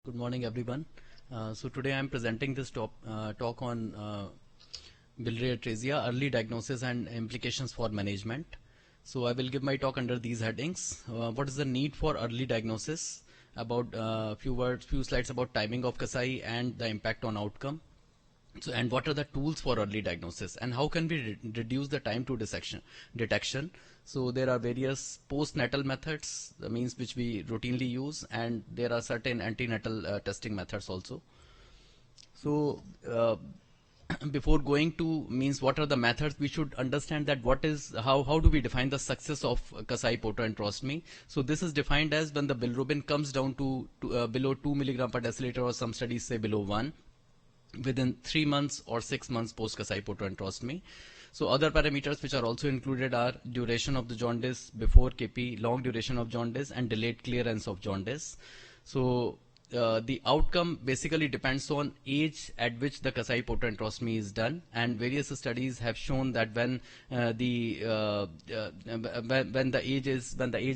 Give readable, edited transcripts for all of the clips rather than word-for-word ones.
Good morning, everyone. So today I'm presenting this talk on biliary atresia, early diagnosis and implications for management. So I will give my talk under these headings. What is the need for early diagnosis? About few slides about timing of Kasai and the impact on outcome. So, and what are the tools for early diagnosis, and how can we reduce the time to detection? So there are various postnatal methods, the means which we routinely use, and there are certain antenatal testing methods also. So before going to means what are the methods, we should understand that how do we define the success of Kasai portoenterostomy. So this is defined as when the bilirubin comes down to below 2 milligram per deciliter, or some studies say below 1, within 3 months or 6 months post Kasai portoenterostomy. So other parameters which are also included are duration of the jaundice before KP, long duration of jaundice, and delayed clearance of jaundice. So the outcome basically depends on age at which the Kasai portoenterostomy is done, and various studies have shown that when the age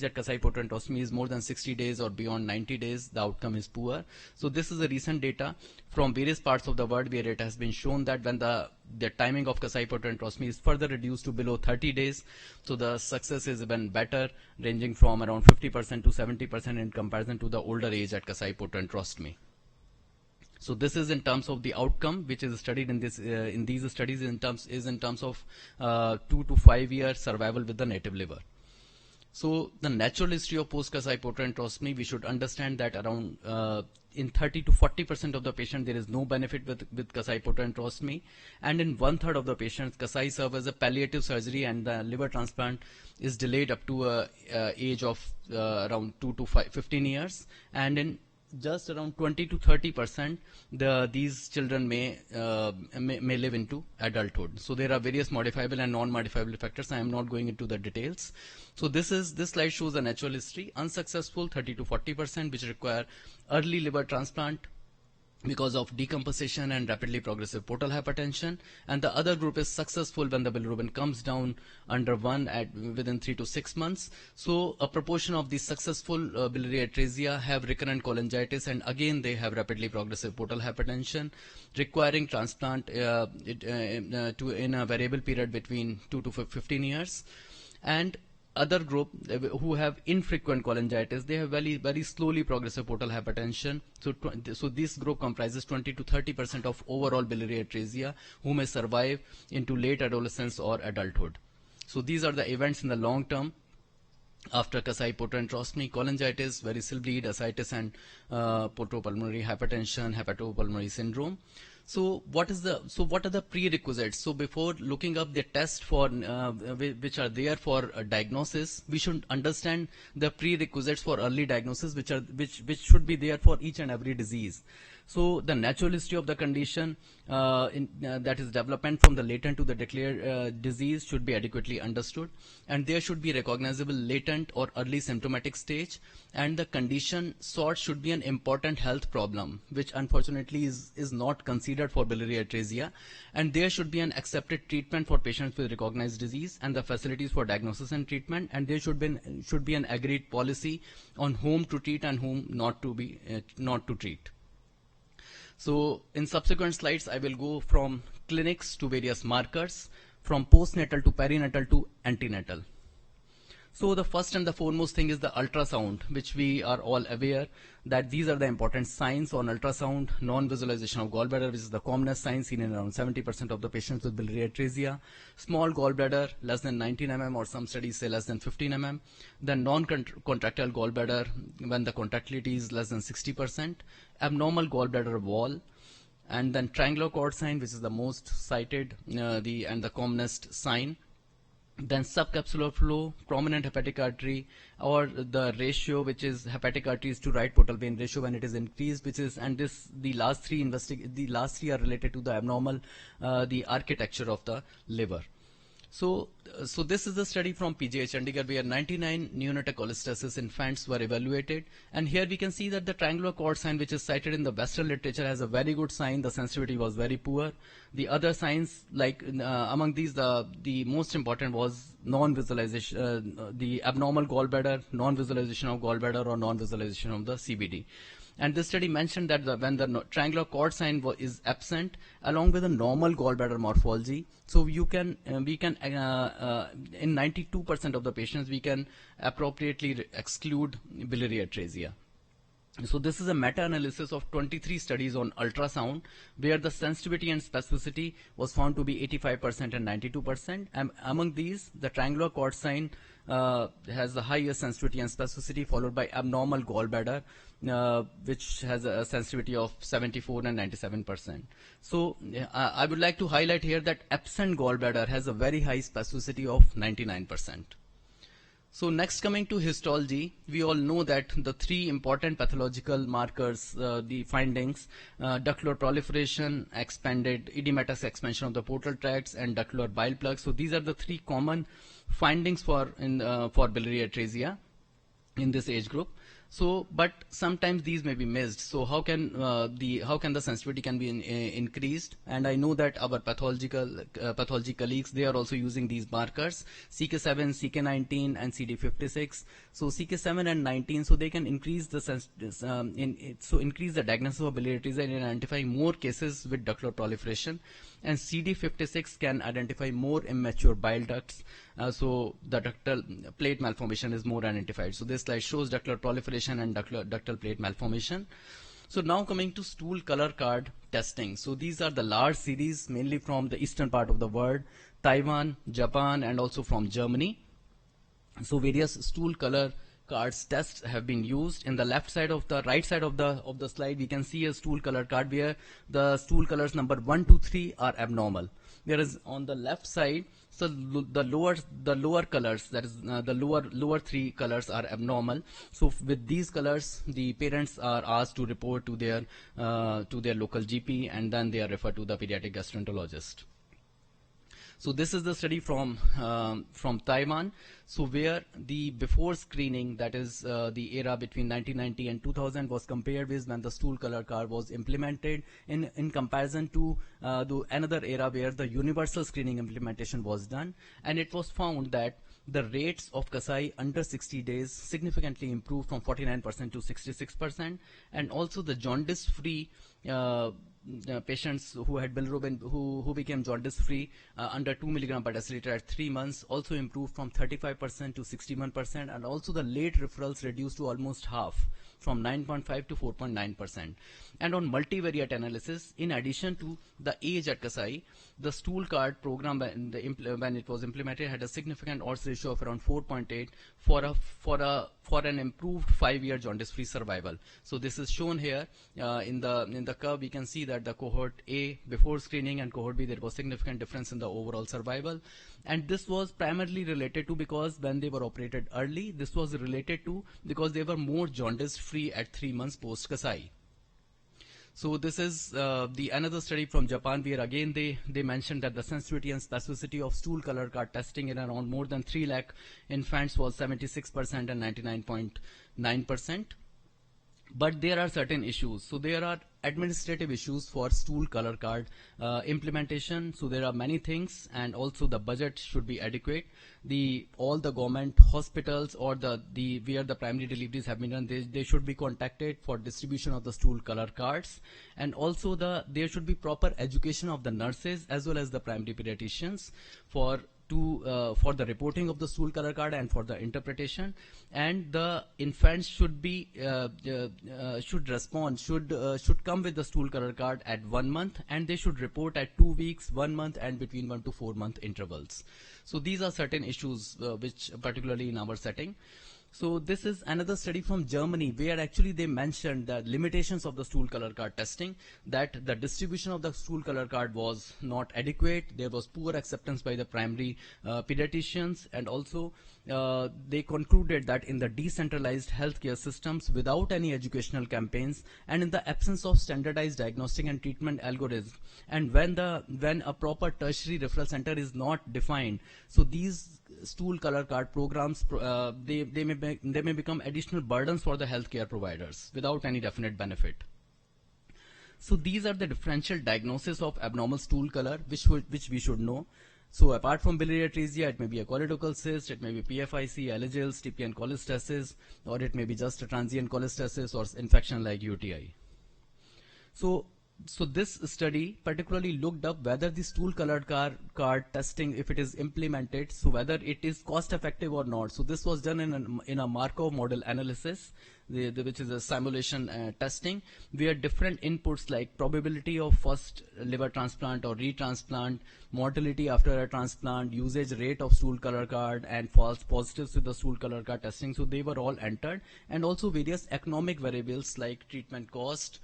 at Kasai portoenterostomy is more than 60 days or beyond 90 days, the outcome is poor. So this is the recent data from various parts of the world where it has been shown that when the timing of Kasai portoenterostomy is further reduced to below 30 days, so the success is even better, ranging from around 50% to 70% in comparison to the older age at Kasai portoenterostomy. So this is in terms of the outcome, which is studied in these studies in terms of 2 to 5 year survival with the native liver. So the natural history of post-Kasai portoenterostomy, we should understand that around in 30 to 40% of the patient there is no benefit with Kasai portoenterostomy, and in 1/3 of the patients Kasai serve as a palliative surgery, and the liver transplant is delayed up to a age of around 2 to 15 years, and in just around 20 to 30% these children may live into adulthood. So there are various modifiable and non-modifiable factors. I am not going into the details. So this slide shows the natural history. Unsuccessful 30 to 40%, which require early liver transplant because of decomposition and rapidly progressive portal hypertension, and the other group is successful when the bilirubin comes down under 1 within 3 to 6 months. So a proportion of these successful biliary atresia have recurrent cholangitis, and again they have rapidly progressive portal hypertension, requiring transplant in a variable period between 2 to 15 years. And other group who have infrequent cholangitis, they have very slowly progressive portal hypertension. So this group comprises 20 to 30% of overall biliary atresia, who may survive into late adolescence or adulthood. So these are the events in the long term after Kasai portoenterostomy: cholangitis, variceal bleed, ascites, and portopulmonary hypertension, hepatopulmonary syndrome. So what are the prerequisites? So before looking up the test for which are there for diagnosis, we should understand the prerequisites for early diagnosis, which should be there for each and every disease. So the natural history of the condition, that is development from the latent to the declared disease, should be adequately understood, and there should be recognizable latent or early symptomatic stage, and the condition sort should be an important health problem, which unfortunately is not considered for biliary atresia, and there should be an accepted treatment for patients with recognized disease and the facilities for diagnosis and treatment, and there should be an agreed policy on whom to treat and whom not to treat. So in subsequent slides, I will go from clinics to various markers, from postnatal to perinatal to antenatal. So the first and the foremost thing is the ultrasound, which we are all aware that these are the important signs on ultrasound. Non-visualization of gallbladder, which is the commonest sign seen in around 70% of the patients with biliary atresia. Small gallbladder, less than 19 mm, or some studies say less than 15 mm. Then non-contractile gallbladder, when the contractility is less than 60%. Abnormal gallbladder wall. And then triangular cord sign, which is the most cited and the commonest sign. Then subcapsular flow, prominent hepatic artery, or the ratio, which is hepatic arteries to right portal vein ratio when it is increased, the last three are related to the abnormal, the architecture of the liver. So this is a study from PGH Chandigarh where 99 neonatal cholestasis infants were evaluated, and here we can see that the triangular cord sign, which is cited in the Western literature, has a very good sign. The sensitivity was very poor. The other signs, like among these, the most important was non-visualization, the abnormal gallbladder, non-visualization of gallbladder, or non-visualization of the CBD. And this study mentioned that when the triangular cord sign is absent along with a normal gallbladder morphology, so we can in 92% of the patients we can appropriately exclude biliary atresia. So this is a meta-analysis of 23 studies on ultrasound where the sensitivity and specificity was found to be 85% and 92%. And among these, the triangular cord sign has the highest sensitivity and specificity, followed by abnormal gallbladder, which has a sensitivity of 74 and 97%. So I would like to highlight here that absent gallbladder has a very high specificity of 99%. So next, coming to histology, we all know that the three important pathological markers, the findings, ductal proliferation, expanded edematous expansion of the portal tracts, and ductal bile plugs. So these are the three common findings for biliary atresia in this age group. So, but sometimes these may be missed. So how can the sensitivity can be increased? And I know that our pathology colleagues, they are also using these markers, CK7, CK19, and CD56. So CK7 and 19, so they can increase the increase the diagnosis of biliary atresia in identifying more cases with ductal proliferation. And CD56 can identify more immature bile ducts, so the ductal plate malformation is more identified. So this slide shows ductal proliferation and ductal plate malformation. So now coming to stool color card testing. So these are the large series, mainly from the eastern part of the world, Taiwan, Japan, and also from Germany. So various stool color cards tests have been used. In the right side of the slide, we can see a stool color card where the stool colors number 1, 2, 3 are abnormal. Whereas on the left side, so the lower colors, that is the lower three colors are abnormal. So with these colors, the parents are asked to report to their local GP, and then they are referred to the pediatric gastroenterologist. So this is the study from Taiwan. So where the before screening, that is the era between 1990 and 2000, was compared with when the stool color card was implemented in comparison to another era where the universal screening implementation was done, and it was found that the rates of Kasai under 60 days significantly improved from 49% to 66%, and also the jaundice-free patients who had bilirubin, who became jaundice-free under 2 mg per deciliter at 3 months also improved from 35% to 61%, and also the late referrals reduced to almost half, from 9.5 to 4.9%. And on multivariate analysis, in addition to the age at Kasai, the stool card program when it was implemented had a significant odds ratio of around 4.8 for an improved 5-year jaundice-free survival. So this is shown here in the curve. We can see that the cohort A before screening and cohort B, there was significant difference in the overall survival, and this was primarily related to because when they were operated early, this was related to because they were more jaundice-free at 3 months post Kasai. So this is another study from Japan where again they mentioned that the sensitivity and specificity of stool color card testing in around more than 3 lakh infants was 76% and 99.9%. But there are certain issues. So there are administrative issues for stool color card implementation. So there are many things, and also the budget should be adequate. All the government hospitals or where the primary deliveries have been done, they should be contacted for distribution of the stool color cards, and also there should be proper education of the nurses as well as the primary pediatricians for the reporting of the stool color card and for the interpretation. And the infants should come with the stool color card at 1 month, and they should report at 2 weeks, 1 month, and between 1 to 4 month intervals. So these are certain issues which particularly in our setting. So this is another study from Germany where actually they mentioned the limitations of the stool color card testing, that the distribution of the stool color card was not adequate, there was poor acceptance by the primary pediatricians, and also they concluded that in the decentralized healthcare systems without any educational campaigns and in the absence of standardized diagnostic and treatment algorithms, and when a proper tertiary referral center is not defined, so these stool color card programs they may become additional burdens for the healthcare providers without any definite benefit. So these are the differential diagnosis of abnormal stool color which we should know. So apart from biliary atresia, it may be a choledochal cyst, it may be PFIC, allergils, TPN cholestasis, or it may be just a transient cholestasis or infection like UTI. So this study particularly looked up whether the stool colored card testing, if it is implemented, so whether it is cost effective or not. So this was done in a Markov model analysis, which is a simulation testing, where different inputs like probability of first liver transplant or retransplant, mortality after a transplant, usage rate of stool color card, and false positives with the stool color card testing, so they were all entered, and also various economic variables like treatment cost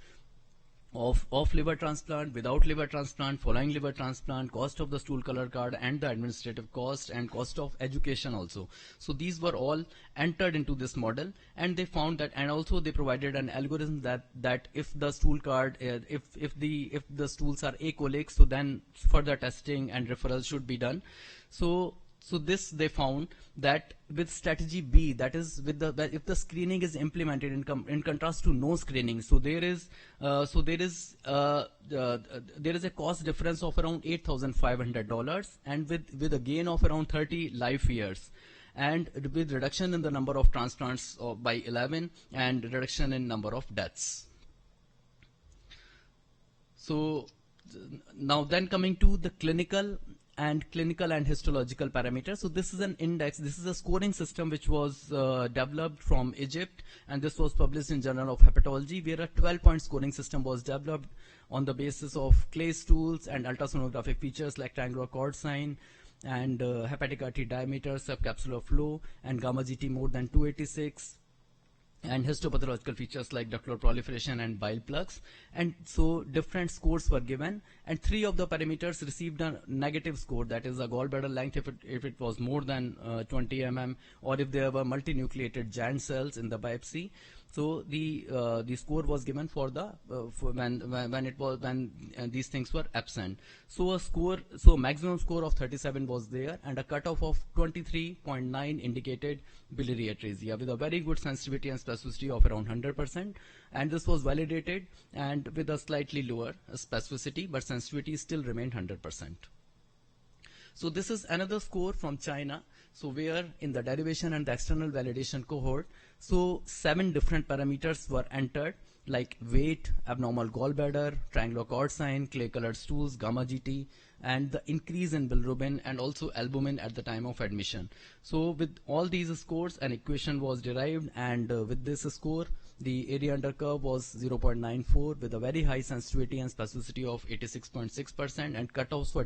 of liver transplant, without liver transplant, following liver transplant, cost of the stool color card, and the administrative cost, and cost of education also. So these were all entered into this model, and they found that, and also they provided an algorithm that if the stool card, if the stools are acholic, so then further testing and referral should be done. So this they found that with strategy B, that is if the screening is implemented in contrast to no screening, so there is a cost difference of around $8,500, and with a gain of around 30 life years, and with reduction in the number of transplants by 11, and reduction in number of deaths. So now then coming to the clinical and histological parameters. So this is an index, this is a scoring system which was developed from Egypt, and this was published in Journal of Hepatology, where a 12-point scoring system was developed on the basis of clay stools and ultrasonographic features like triangular cord sign, and hepatic artery diameter, subcapsular flow, and gamma GT more than 286, and histopathological features like ductal proliferation and bile plugs. And so different scores were given, and 3 of the parameters received a negative score, that is a gallbladder length if it was more than 20 mm, or if there were multinucleated giant cells in the biopsy. So the score was given for the when these things were absent. So maximum score of 37 was there, and a cutoff of 23.9 indicated biliary atresia with a very good sensitivity and specificity of around 100%. And this was validated and with a slightly lower specificity, but sensitivity still remained 100%. So this is another score from China. So where in the derivation and the external validation cohort, so 7 different parameters were entered, like weight, abnormal gallbladder, triangular cord sign, clay colored stools, gamma GT, and the increase in bilirubin, and also albumin at the time of admission. So with all these scores, an equation was derived, and with this score, the area under curve was 0.94 with a very high sensitivity and specificity of 86.6%, and cutoffs were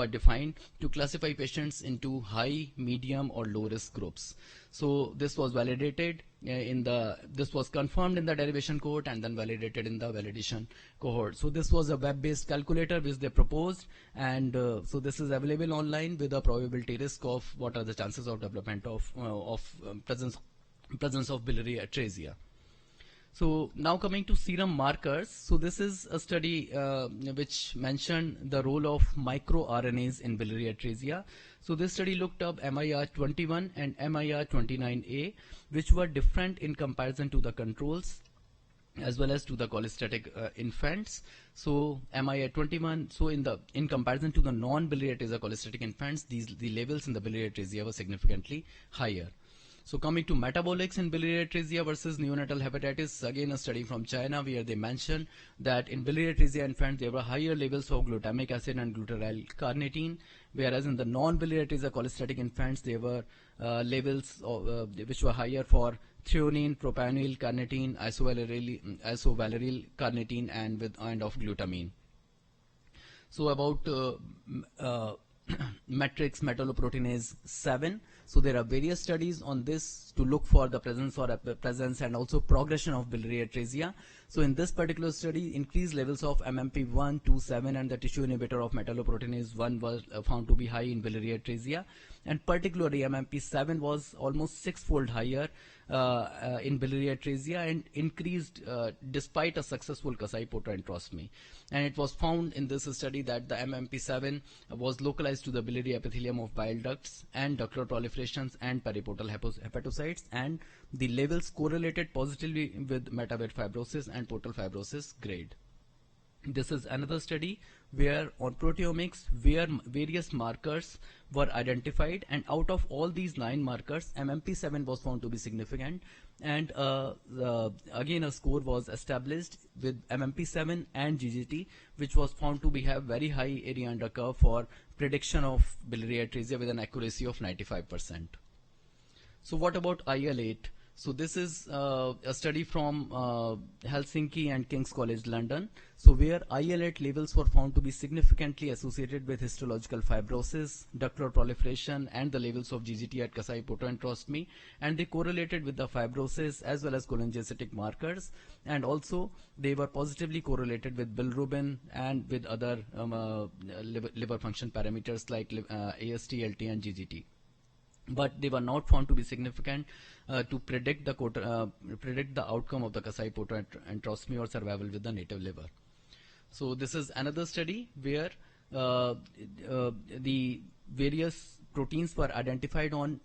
defined to classify patients into high, medium, or low risk groups. So this was validated this was confirmed in the derivation cohort and then validated in the validation cohort. So this was a web-based calculator which they proposed, and so this is available online with a probability risk of what are the chances of development of presence of biliary atresia. So now coming to serum markers. So this is a study which mentioned the role of microRNAs in biliary atresia. So this study looked up MIR21 and MIR29A, which were different in comparison to the controls as well as to the cholestatic infants. So MIR21, so in comparison to the non-biliary atresia cholestatic infants, the levels in the biliary atresia were significantly higher. So coming to metabolics in biliary atresia versus neonatal hepatitis, again a study from China where they mentioned that in biliary atresia infants there were higher levels of glutamic acid and glutaryl carnitine, whereas in the non-biliary atresia cholestatic infants there were levels which were higher for threonine, propionyl carnitine, isovaleryl carnitine, and of glutamine. So about matrix metalloproteinase 7. So there are various studies on this to look for the presence and also progression of biliary atresia. So in this particular study, increased levels of MMP127 and the tissue inhibitor of metalloproteinase 1 was found to be high in biliary atresia, and particularly MMP7 was almost 6-fold higher in biliary atresia and increased despite a successful Kasai-Porta-enterostomy. And it was found in this study that the MMP7 was localized to the biliary epithelium of bile ducts and ductal proliferations and periportal hepatocytes, and the levels correlated positively with metavate fibrosis and portal fibrosis grade. This is another study where on proteomics where various markers were identified, and out of all these 9 markers MMP7 was found to be significant, and again a score was established with MMP7 and GGT, which was found to be have very high area under curve for prediction of biliary atresia with an accuracy of 95%. So what about IL-8? So this is a study from Helsinki and King's College London. So where IL-8 levels were found to be significantly associated with histological fibrosis, ductal proliferation, and the levels of GGT at Kasai photoenterostomy, and they correlated with the fibrosis as well as cholangiocytic markers, and also they were positively correlated with bilirubin and with other liver function parameters like AST, LT, and GGT. But they were not found to be significant to predict the outcome of the Kasai photoenterostomy or survival with the native liver. So this is another study where the various proteins were identified on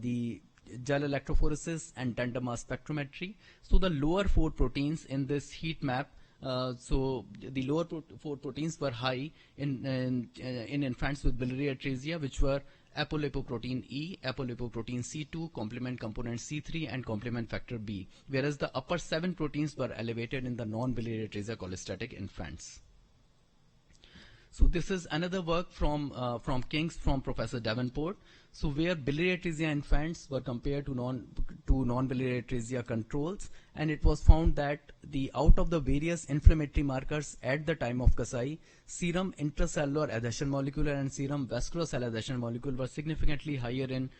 the gel electrophoresis and tandem mass spectrometry. So the lower 4 proteins in this heat map, so the lower 4 proteins were high in infants with biliary atresia, which were apolipoprotein E, apolipoprotein C2, complement component C3, and complement factor B, whereas the upper 7 proteins were elevated in the non-biliary atresia cholestatic infants. So this is another work from King's, from Professor Davenport. So where biliary atresia infants were compared to non-biliary atresia controls, and it was found that out of the various inflammatory markers at the time of Kasai, serum intracellular adhesion molecule and serum vascular cell adhesion molecule were significantly higher in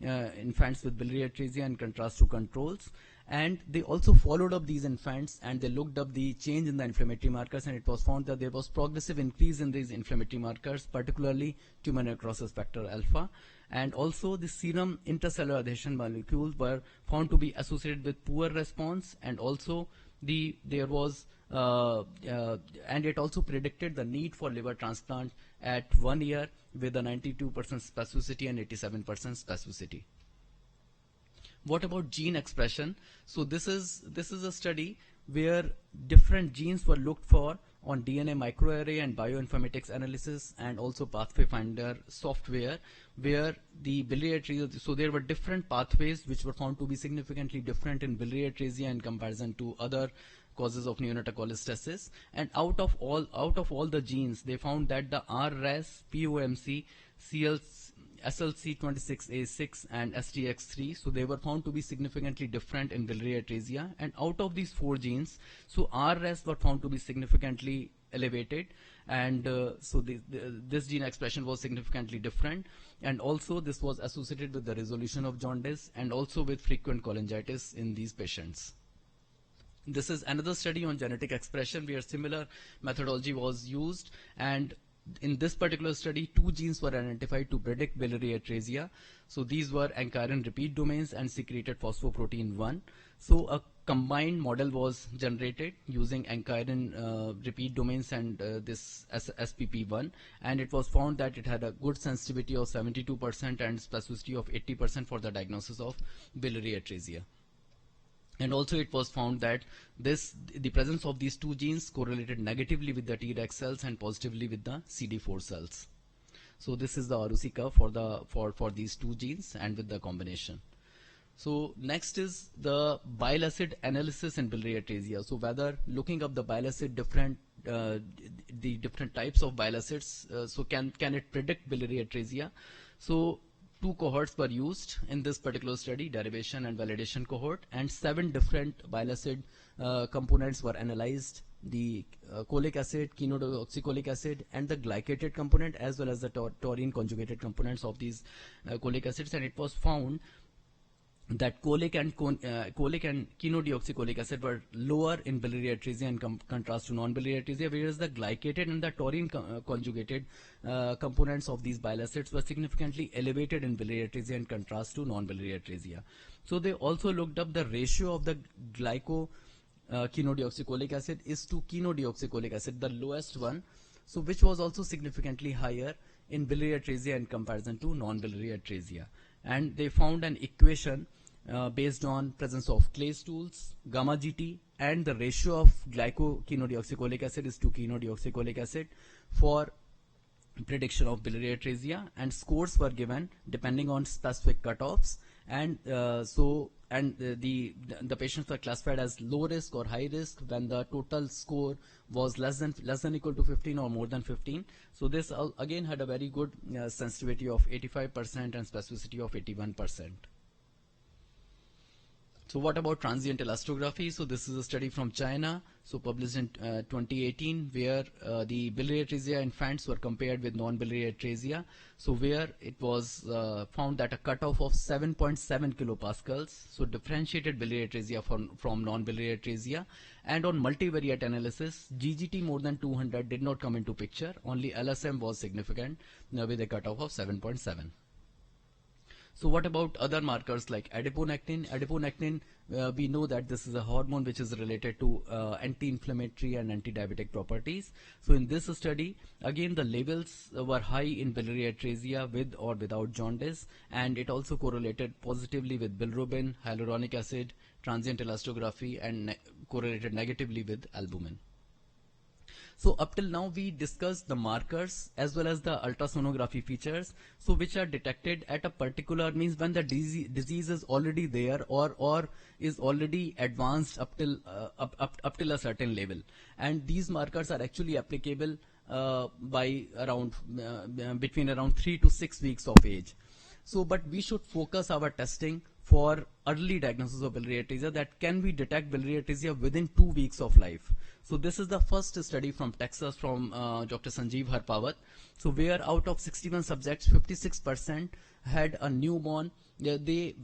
infants with biliary atresia in contrast to controls. And they also followed up these infants and they looked up the change in the inflammatory markers, and it was found that there was progressive increase in these inflammatory markers, particularly tumor necrosis factor alpha. And also the serum intracellular adhesion molecules were found to be associated with poor response, and also there was and it also predicted the need for liver transplant at 1 year with a 92% specificity and 87% specificity. What about gene expression? So this is a study where different genes were looked for on DNA microarray and bioinformatics analysis, and also pathway finder software, where the biliary atresia, so there were different pathways which were found to be significantly different in biliary atresia in comparison to other causes of neonatal cholestasis. And out of all the genes, they found that the RRAS, POMC, SLC26A6 and STX3, so they were found to be significantly different in biliary atresia. And out of these 4 genes, so RRAS were found to be significantly elevated, and so this gene expression was significantly different, and also this was associated with the resolution of jaundice and also with frequent cholangitis in these patients. This is another study on genetic expression where similar methodology was used, and in this particular study 2 genes were identified to predict biliary atresia. So these were ankyrin repeat domains and secreted phosphoprotein 1. So a combined model was generated using ankyrin repeat domains and this SPP1, and it was found that it had a good sensitivity of 72% and specificity of 80% for the diagnosis of biliary atresia. And also it was found that the presence of these 2 genes correlated negatively with the Treg cells and positively with the CD4 cells. So this is the ROC curve for these 2 genes and with the combination. So next is the bile acid analysis in biliary atresia. So whether looking up the bile acid the different types of bile acids, so can it predict biliary atresia? So 2 cohorts were used in this particular study, derivation and validation cohort, and 7 different bile acid components were analyzed: the cholic acid, chenodeoxycholic acid, and the glycated component, as well as the taurine conjugated components of these cholic acids. And it was found that cholic and chenodeoxycholic acid were lower in biliary atresia in contrast to non-biliary atresia, whereas the glycated and the taurine conjugated components of these bile acids were significantly elevated in biliary atresia in contrast to non-biliary atresia. So they also looked up the ratio of the chenodeoxycholic acid is to chenodeoxycholic acid, the lowest one, so which was also significantly higher in biliary atresia in comparison to non-biliary atresia. And they found an equation based on presence of clay stools, gamma GT, and the ratio of glycoquinodeoxycholic acid is to quinodeoxycholic acid for prediction of biliary atresia, and scores were given depending on specific cutoffs, and the patients were classified as low risk or high risk when the total score was less than equal to 15 or more than 15. So this again had a very good sensitivity of 85% and specificity of 81%. So what about transient elastography? So this is a study from China, so published in 2018, where the biliary atresia infants were compared with non-biliary atresia. So where it was found that a cutoff of 7.7 kilopascals, so differentiated biliary atresia from non-biliary atresia, and on multivariate analysis, GGT more than 200 did not come into picture. Only LSM was significant with a cutoff of 7.7. So what about other markers like adiponectin? Adiponectin, we know that this is a hormone which is related to anti-inflammatory and anti-diabetic properties. So in this study, again the levels were high in biliary atresia with or without jaundice, and it also correlated positively with bilirubin, hyaluronic acid, transient elastography, and correlated negatively with albumin. So up till now we discussed the markers as well as the ultrasonography features, so which are detected at a particular, means when the disease is already there or is already advanced up till a certain level, and these markers are actually applicable by around between around 3 to 6 weeks of age. So but we should focus our testing for early diagnosis of biliary atresia, that can we detect biliary atresia within 2 weeks of life. So this is the first study from Texas from Dr. Sanjeev Harpawat. So where out of 61 subjects, 56% had a newborn. They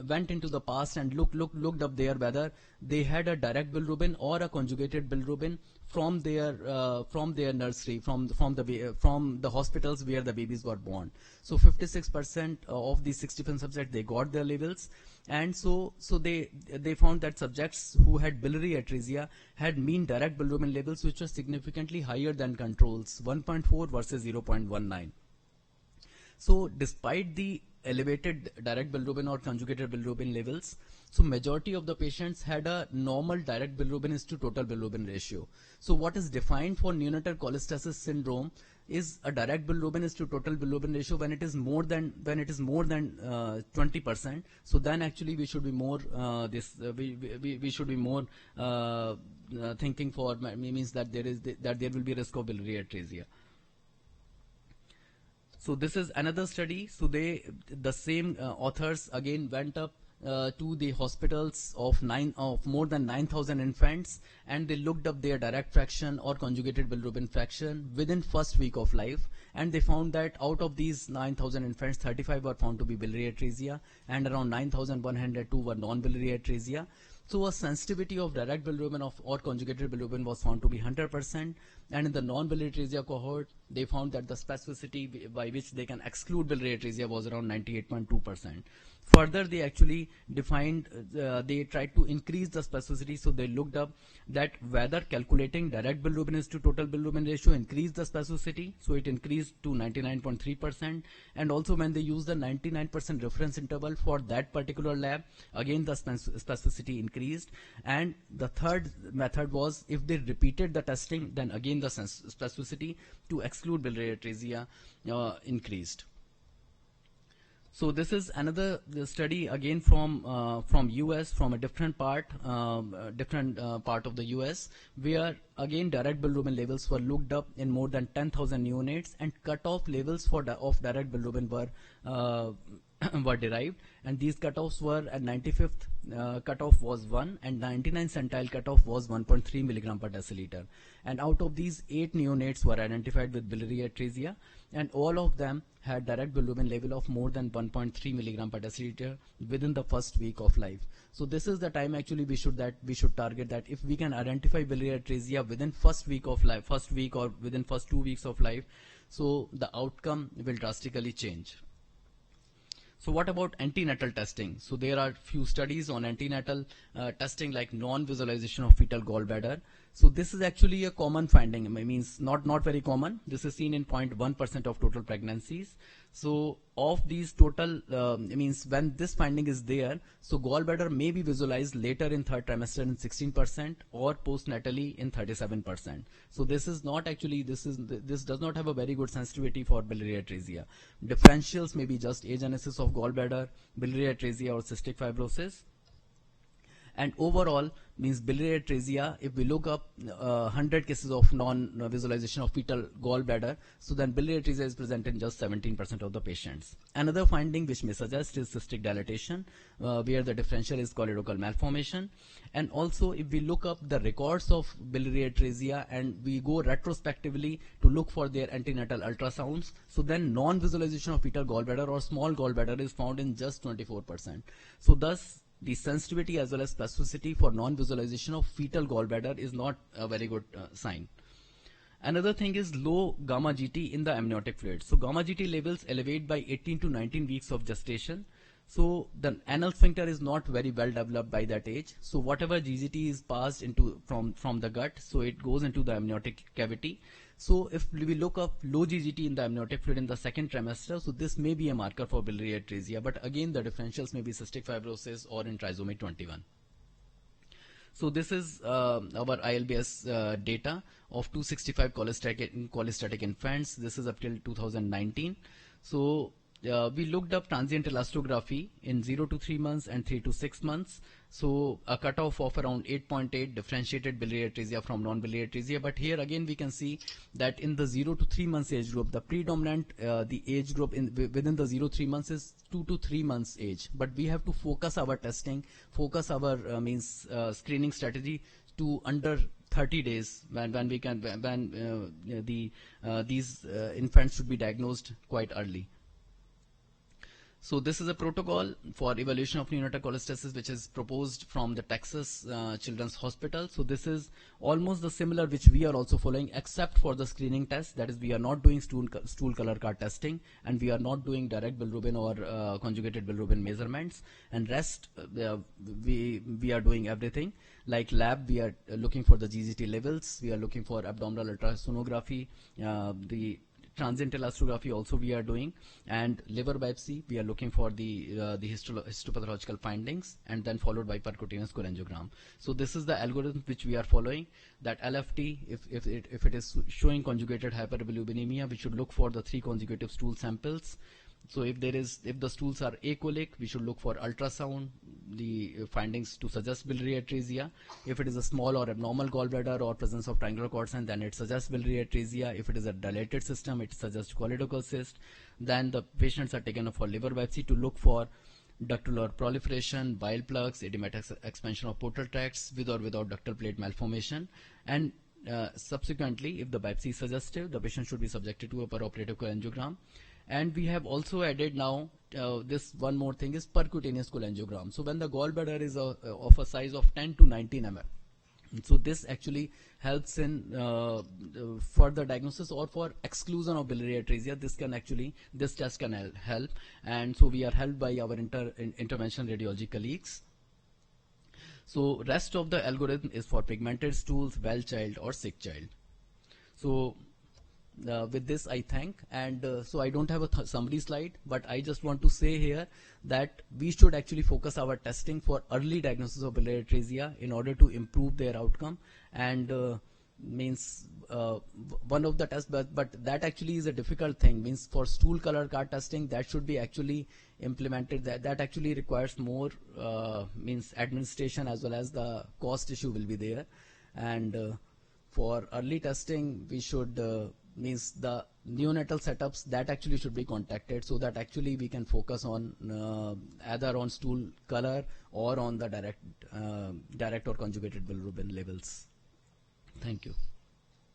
went into the past and looked up there whether they had a direct bilirubin or a conjugated bilirubin from their nursery, from the hospitals where the babies were born. So 56% of these 61 subjects, they got their levels, and so they found that subjects who had biliary atresia had mean direct bilirubin levels which were significantly higher than controls, 1.4 versus 0.19. So despite the elevated direct bilirubin or conjugated bilirubin levels, so majority of the patients had a normal direct bilirubin is to total bilirubin ratio. So what is defined for neonatal cholestasis syndrome is a direct bilirubin is to total bilirubin ratio when it is more than 20%. So then actually we should be more we should be more thinking for, means that there will be risk of biliary atresia. So this is another study. So the same authors again went up to the hospitals of more than 9,000 infants, and they looked up their direct fraction or conjugated bilirubin fraction within first week of life, and they found that out of these 9,000 infants, 35 were found to be biliary atresia, and around 9,102 were non-biliary atresia. So a sensitivity of direct bilirubin or conjugated bilirubin was found to be 100%, and in the non-biliary atresia cohort, they found that the specificity by which they can exclude biliary atresia was around 98.2%. Further, they actually defined, they tried to increase the specificity, so they looked up that whether calculating direct bilirubin is to total bilirubin ratio increased the specificity, so it increased to 99.3%, and also when they used the 99% reference interval for that particular lab, again the specificity increased, and the third method was if they repeated the testing, then again the specificity to exclude biliary atresia increased. So this is another study again from US, from a different part of the US, where again direct bilirubin levels were looked up in more than 10,000 neonates, and cutoff levels of direct bilirubin were derived, and these cutoffs were at 95th cutoff was 1, and 99th centile cutoff was 1.3 milligram per deciliter, and out of these 8 neonates were identified with biliary atresia, and all of them had direct bilirubin level of more than 1.3 milligram per deciliter within the first week of life. So this is the time actually we should target that if we can identify biliary atresia within first week or within first 2 weeks of life, so the outcome will drastically change. So what about antenatal testing? So there are few studies on antenatal testing, like non-visualization of fetal gallbladder. So this is actually a common finding. It means not very common. This is seen in 0.1% of total pregnancies. So of these total, means when this finding is there, so gallbladder may be visualized later in third trimester in 16% or postnatally in 37%. So this is not actually, this does not have a very good sensitivity for biliary atresia. Differentials may be just agenesis of gallbladder, biliary atresia or cystic fibrosis. And overall means biliary atresia, if we look up 100 cases of non-visualization of fetal gallbladder, so then biliary atresia is present in just 17% of the patients. Another finding which may suggest is cystic dilatation, where the differential is choledochal malformation. And also if we look up the records of biliary atresia and we go retrospectively to look for their antenatal ultrasounds, so then non-visualization of fetal gallbladder or small gallbladder is found in just 24%. So thus the sensitivity as well as specificity for non-visualization of fetal gallbladder is not a very good sign. Another thing is low gamma GT in the amniotic fluid. So gamma GT levels elevate by 18 to 19 weeks of gestation. So the anal sphincter is not very well developed by that age. So whatever GGT is passed into from the gut, so it goes into the amniotic cavity. So if we look up low GGT in the amniotic fluid in the second trimester, so this may be a marker for biliary atresia, but again the differentials may be cystic fibrosis or in trisomy 21. So this is our ILBS data of 265 cholestatic infants. This is up till 2019. So we looked up transient elastography in 0 to 3 months and 3 to 6 months. So a cutoff of around 8.8 differentiated biliary atresia from non-biliary atresia. But here again we can see that in the 0 to 3 months age group, the predominant the age group within the 0 to 3 months is 2 to 3 months age. But we have to focus our testing, focus our screening strategy to under 30 days when we can these infants should be diagnosed quite early. So this is a protocol for evaluation of neonatal cholestasis which is proposed from the Texas Children's Hospital. So this is almost the similar which we are also following, except for the screening test. That is, we are not doing stool color card testing, and we are not doing direct bilirubin or conjugated bilirubin measurements. And rest we are doing everything. Like lab, we are looking for the GGT levels. We are looking for abdominal ultrasonography, the transient elastography also we are doing, and liver biopsy we are looking for the histopathological findings, and then followed by percutaneous cholangiogram. So this is the algorithm which we are following, that LFT, if it is showing conjugated hyperbilirubinemia, we should look for the 3 consecutive stool samples. So if the stools are acholic, we should look for ultrasound, the findings to suggest biliary atresia. If it is a small or abnormal gallbladder or presence of triangular cord sign, then it suggests biliary atresia. If it is a dilated system, it suggests choledochal cyst. Then the patients are taken up for liver biopsy to look for ductular proliferation, bile plugs, edematous expansion of portal tracts with or without ductal plate malformation. And subsequently, if the biopsy is suggestive, the patient should be subjected to a perioperative cholangiogram. And we have also added now this one more thing is percutaneous cholangiogram. So when the gallbladder is of a size of 10 to 19 mm, so this actually helps in further diagnosis or for exclusion of biliary atresia. This test can help, and so we are helped by our intervention radiology colleagues. So rest of the algorithm is for pigmented stools, well child or sick child. So with this I thank, and so I don't have a summary slide, but I just want to say here that we should actually focus our testing for early diagnosis of biliary atresia in order to improve their outcome. And one of the tests, but that actually is a difficult thing, means for stool color card testing that should be actually implemented, that actually requires more administration, as well as the cost issue will be there. And for early testing we should the neonatal setups that actually should be contacted, so that actually we can focus on either on stool color or on the direct or conjugated bilirubin levels. Thank you.